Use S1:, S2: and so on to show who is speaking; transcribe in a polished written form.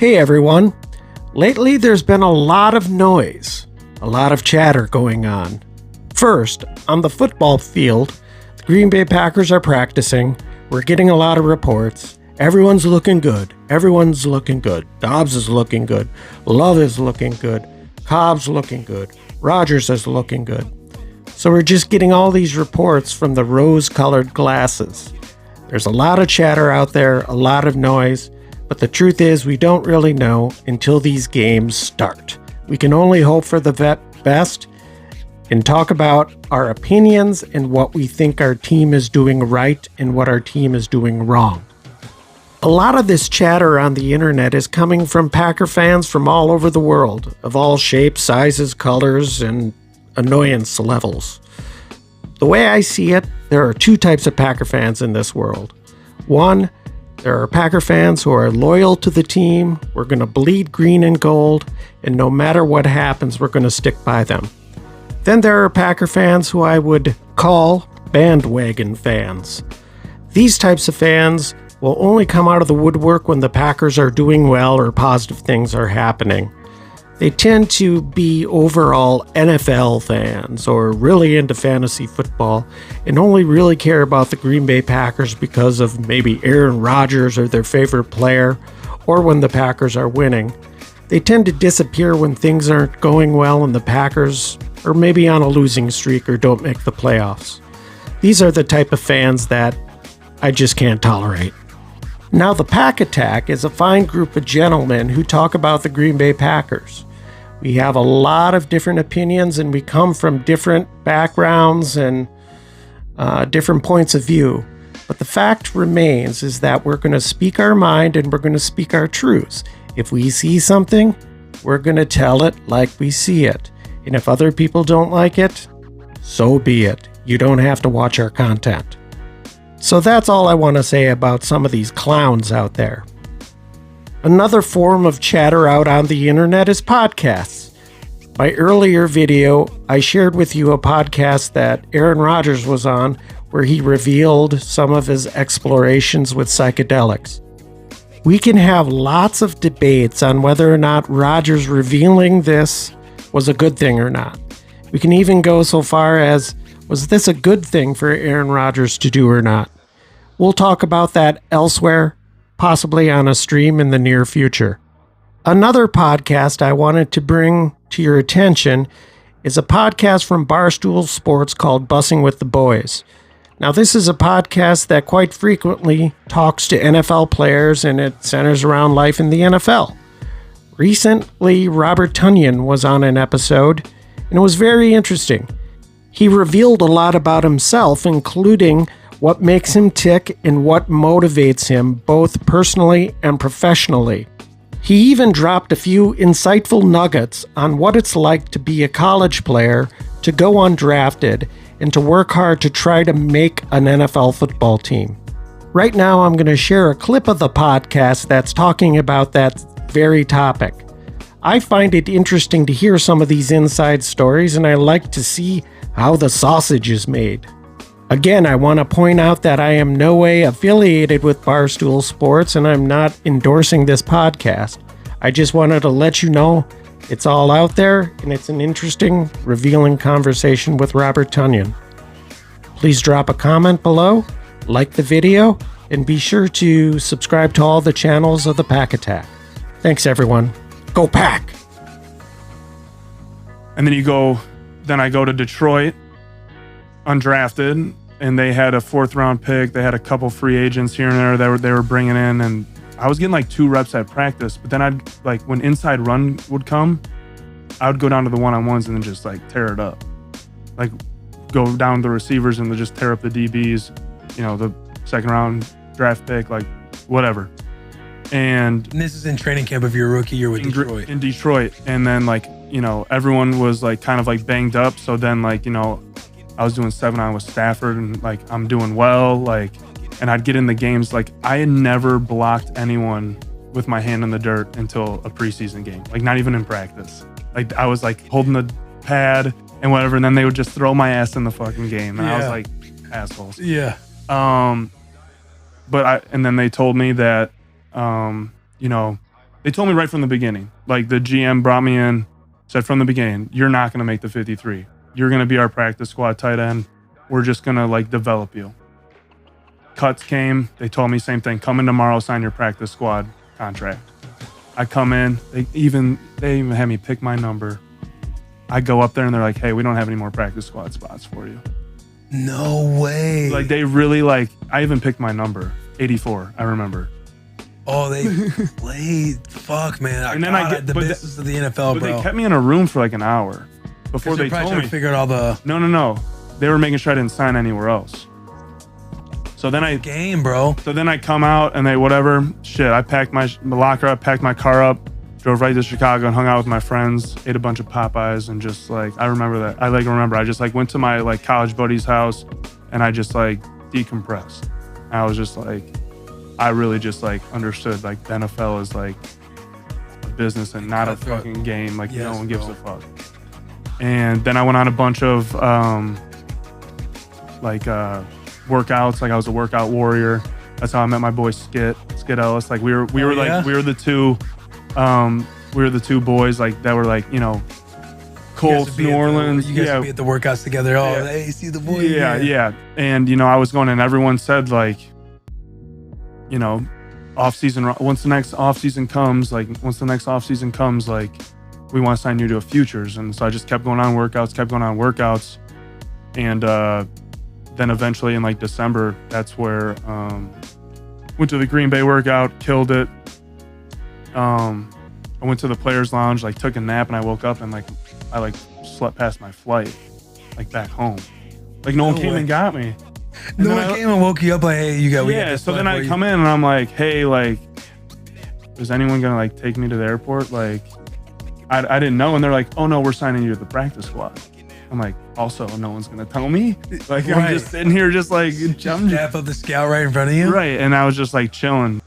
S1: Hey everyone. Lately there's been a lot of noise, a lot of chatter going on. First, on the football field, the Green Bay Packers are practicing. We're getting a lot of reports. Everyone's looking good. Everyone's looking good. Dobbs is looking good. Love is looking good. Cobb's looking good. Rodgers is looking good. So we're just getting all these reports from the rose-colored glasses. There's a lot of chatter out there, a lot of noise. But the truth is, we don't really know until these games start. We can only hope for the best and talk about our opinions and what we think our team is doing right and what our team is doing wrong. A lot of this chatter on the internet is coming from Packer fans from all over the world, of all shapes, sizes, colors, and annoyance levels. The way I see it, there are two types of Packer fans in this world. One, there are Packer fans who are loyal to the team. We're going to bleed green and gold, and no matter what happens, we're going to stick by them. Then there are Packer fans who I would call bandwagon fans. These types of fans will only come out of the woodwork when the Packers are doing well or positive things are happening. They tend to be overall NFL fans or really into fantasy football and only really care about the Green Bay Packers because of maybe Aaron Rodgers or their favorite player or when the Packers are winning. They tend to disappear when things aren't going well and the Packers are maybe on a losing streak or don't make the playoffs. These are the type of fans that I just can't tolerate. Now, the Pack Attack is a fine group of gentlemen who talk about the Green Bay Packers. We have a lot of different opinions and we come from different backgrounds and different points of view. But the fact remains is that we're going to speak our mind and we're going to speak our truths. If we see something, we're going to tell it like we see it. And if other people don't like it, so be it. You don't have to watch our content. So that's all I want to say about some of these clowns out there. Another form of chatter out on the internet is podcasts. My earlier video, I shared with you a podcast that Aaron Rodgers was on where he revealed some of his explorations with psychedelics. We can have lots of debates on whether or not Rodgers revealing this was a good thing or not. We can even go so far as, was this a good thing for Aaron Rodgers to do or not? We'll talk about that elsewhere, possibly on a stream in the near future. Another podcast I wanted to bring to your attention is a podcast from Barstool Sports called Bussing with the Boys. Now, this is a podcast that quite frequently talks to NFL players and it centers around life in the NFL. Recently, Truth Tonyan was on an episode and it was very interesting. He revealed a lot about himself, including what makes him tick and what motivates him both personally and professionally. He even dropped a few insightful nuggets on what it's like to be a college player, to go undrafted, and to work hard to try to make an NFL football team. Right now, I'm going to share a clip of the podcast that's talking about that very topic. I find it interesting to hear some of these inside stories, and I like to see how the sausage is made. Again, I want to point out that I am no way affiliated with Barstool Sports and I'm not endorsing this podcast. I just wanted to let you know it's all out there and it's an interesting, revealing conversation with Truth Tonyan. Please drop a comment below, like the video, and be sure to subscribe to all the channels of the Pack Attack. Thanks, everyone. Go Pack!
S2: And then I go to Detroit, undrafted, and they had a 4th round pick. They had a couple free agents here and there that they were bringing in, and I was getting like 2 reps at practice. But then I'd like when inside run would come, I would go down to the one-on-ones and then just like tear it up, like go down the receivers and just tear up the DBs, you know, the 2nd round draft pick, like whatever. And
S3: this is in training camp of your rookie year with Detroit.
S2: In Detroit, and then like, you know, everyone was like kind of like banged up. So then like, you know, I was doing 7-on with Stafford and like I'm doing well, like, and I'd get in the games. Like I had never blocked anyone with my hand in the dirt until a preseason game, like not even in practice. Like I was like holding the pad and whatever, and then they would just throw my ass in the fucking game. And I was like, assholes.
S3: Yeah.
S2: And then they told me that, you know, They told me right from the beginning. Like the GM brought me in, said from the beginning, you're not going to make the 53. You're going to be our practice squad tight end. We're just going to like develop you. Cuts came. They told me same thing. Come in tomorrow, sign your practice squad contract. I come in. They even had me pick my number. I go up there and they're like, hey, we don't have any more practice squad spots for you.
S3: No way.
S2: Like they really like, I even picked my number, 84, I remember.
S3: Oh, they played. Fuck, man.
S2: And then I get
S3: the business of the NFL,
S2: but
S3: bro.
S2: they kept me in a room for like an hour before they told me.
S3: Figured all the
S2: No. They were making sure I didn't sign anywhere else. So then I come out and they whatever. Shit, I packed my locker up, packed my car up, drove right to Chicago and hung out with my friends, ate a bunch of Popeyes and just like, I remember that. I just like went to my like college buddy's house and I just like decompressed. I was just like, I really just like understood like the NFL is like a business and not a fucking game. Like no one gives a fuck. And then I went on a bunch of workouts. Like I was a workout warrior. That's how I met my boy Skit Ellis. Like we were the two boys like that were like, you know, Colts, New Orleans.
S3: You guys would be at the workouts together. Oh, hey, see the boy.
S2: Yeah. And you know, I was going and everyone said like, you know, once the next off season comes, like we want to sign you to a futures. And so I just kept going on workouts. And then eventually in like December, that's where went to the Green Bay workout, killed it. I went to the players lounge, like took a nap and I woke up and like I like slept past my flight, like back home. Like no one came and got me.
S3: No one came and woke you up like, hey, we got this.
S2: So then I come in and I'm like, hey, like, is anyone gonna like take me to the airport? Like, I didn't know. And they're like, oh no, we're signing you to the practice squad. I'm like, also, no one's gonna tell me. Like, I'm just sitting here, just like,
S3: Staff of the scout right in front of you.
S2: Right, and I was just like chilling.